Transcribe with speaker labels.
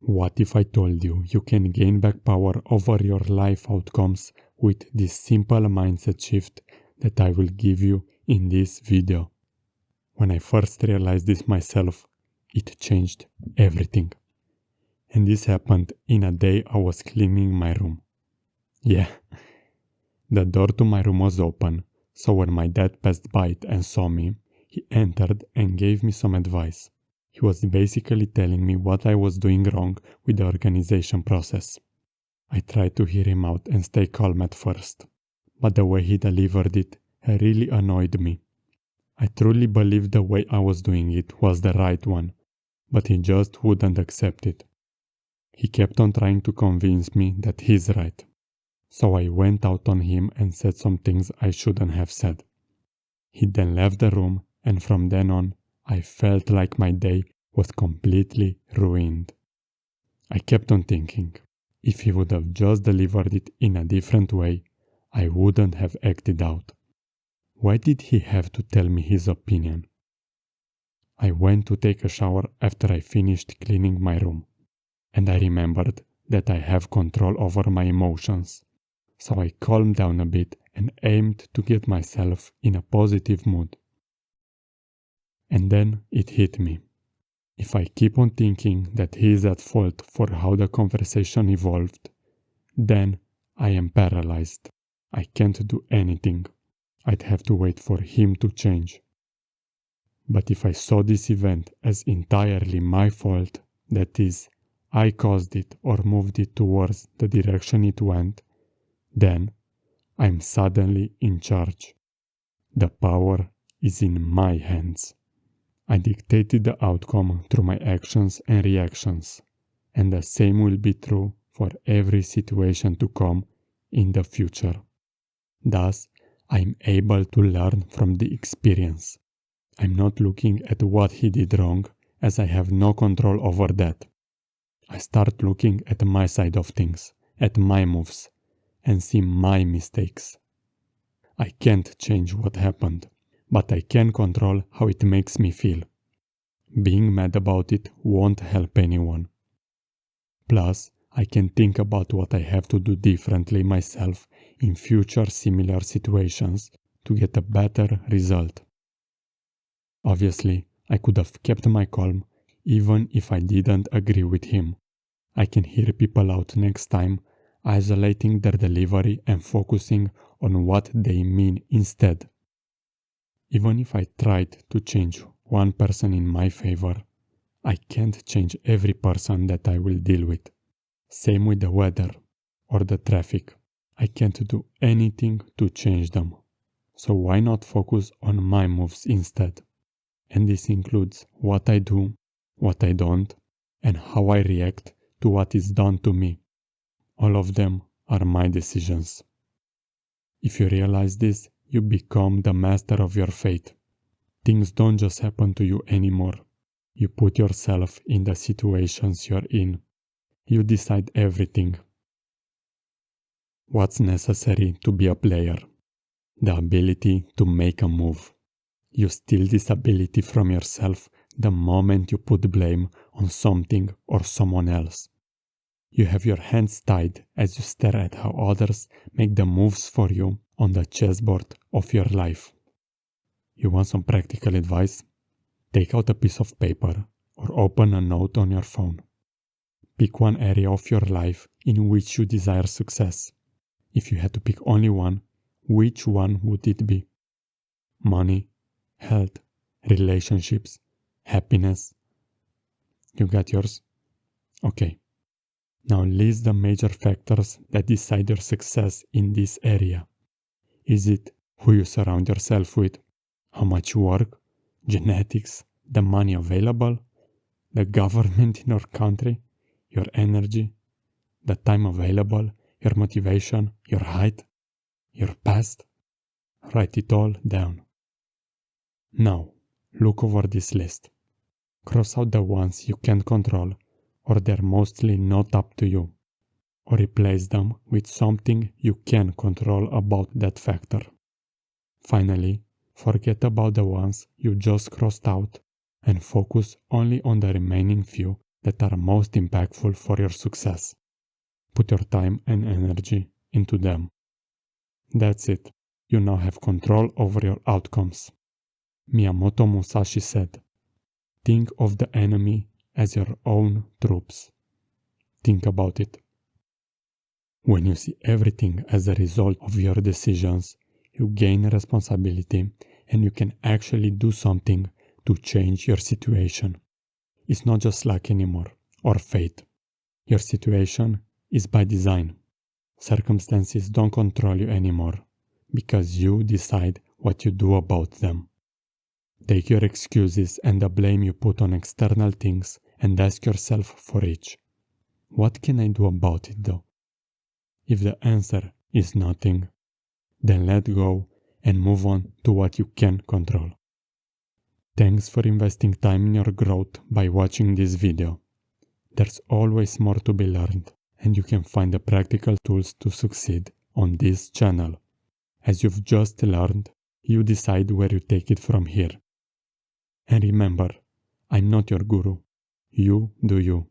Speaker 1: What if I told you you can gain back power over your life outcomes with this simple mindset shift that I will give you in this video? When I first realized this myself, it changed everything. And this happened in a day I was cleaning my room. Yeah, the door to my room was open, so when my dad passed by it and saw me, he entered and gave me some advice. He was basically telling me what I was doing wrong with the organization process. I tried to hear him out and stay calm at first, but the way he delivered it really annoyed me. I truly believed the way I was doing it was the right one, but he just wouldn't accept it. He kept on trying to convince me that he's right. So I went out on him and said some things I shouldn't have said. He then left the room, and from then on, I felt like my day was completely ruined. I kept on thinking, if he would have just delivered it in a different way, I wouldn't have acted out. Why did he have to tell me his opinion? I went to take a shower after I finished cleaning my room, and I remembered that I have control over my emotions. So I calmed down a bit and aimed to get myself in a positive mood. And then it hit me. If I keep on thinking that he is at fault for how the conversation evolved, then I am paralyzed. I can't do anything. I'd have to wait for him to change. But if I saw this event as entirely my fault, that is, I caused it or moved it towards the direction it went, then I'm suddenly in charge. The power is in my hands. I dictated the outcome through my actions and reactions, and the same will be true for every situation to come in the future. Thus, I'm able to learn from the experience. I'm not looking at what he did wrong, as I have no control over that. I start looking at my side of things, at my moves, and see my mistakes. I can't change what happened, but I can control how it makes me feel. Being mad about it won't help anyone. Plus, I can think about what I have to do differently myself in future similar situations to get a better result. Obviously, I could have kept my calm even if I didn't agree with him. I can hear people out next time, isolating their delivery and focusing on what they mean instead. Even if I tried to change one person in my favor, I can't change every person that I will deal with. Same with the weather or the traffic. I can't do anything to change them. So why not focus on my moves instead? And this includes what I do, what I don't, and how I react to what is done to me. All of them are my decisions. If you realize this, you become the master of your fate. Things don't just happen to you anymore. You put yourself in the situations you're in. You decide everything. What's necessary to be a player? The ability to make a move. You steal this ability from yourself the moment you put blame on something or someone else. You have your hands tied as you stare at how others make the moves for you on the chessboard of your life. You want some practical advice? Take out a piece of paper or open a note on your phone. Pick one area of your life in which you desire success. If you had to pick only one, which one would it be? Money, health, relationships, happiness. You got yours? Okay. Now list the major factors that decide your success in this area. Is it who you surround yourself with? How much you work? Genetics? The money available? The government in your country? Your energy? The time available? Your motivation? Your height? Your past? Write it all down. Now, look over this list. Cross out the ones you can't control or they're mostly not up to you, or replace them with something you can control about that factor. Finally, forget about the ones you just crossed out and focus only on the remaining few that are most impactful for your success. Put your time and energy into them. That's it. You now have control over your outcomes. Miyamoto Musashi said, "Think of the enemy as your own troops." Think about it. When you see everything as a result of your decisions, you gain responsibility and you can actually do something to change your situation. It's not just luck anymore, or fate. Your situation is by design. Circumstances don't control you anymore, because you decide what you do about them. Take your excuses and the blame you put on external things and ask yourself for each. What can I do about it though? If the answer is nothing, then let go and move on to what you can control. Thanks for investing time in your growth by watching this video. There's always more to be learned, and you can find the practical tools to succeed on this channel. As you've just learned, you decide where you take it from here. And remember, I'm not your guru. You do you.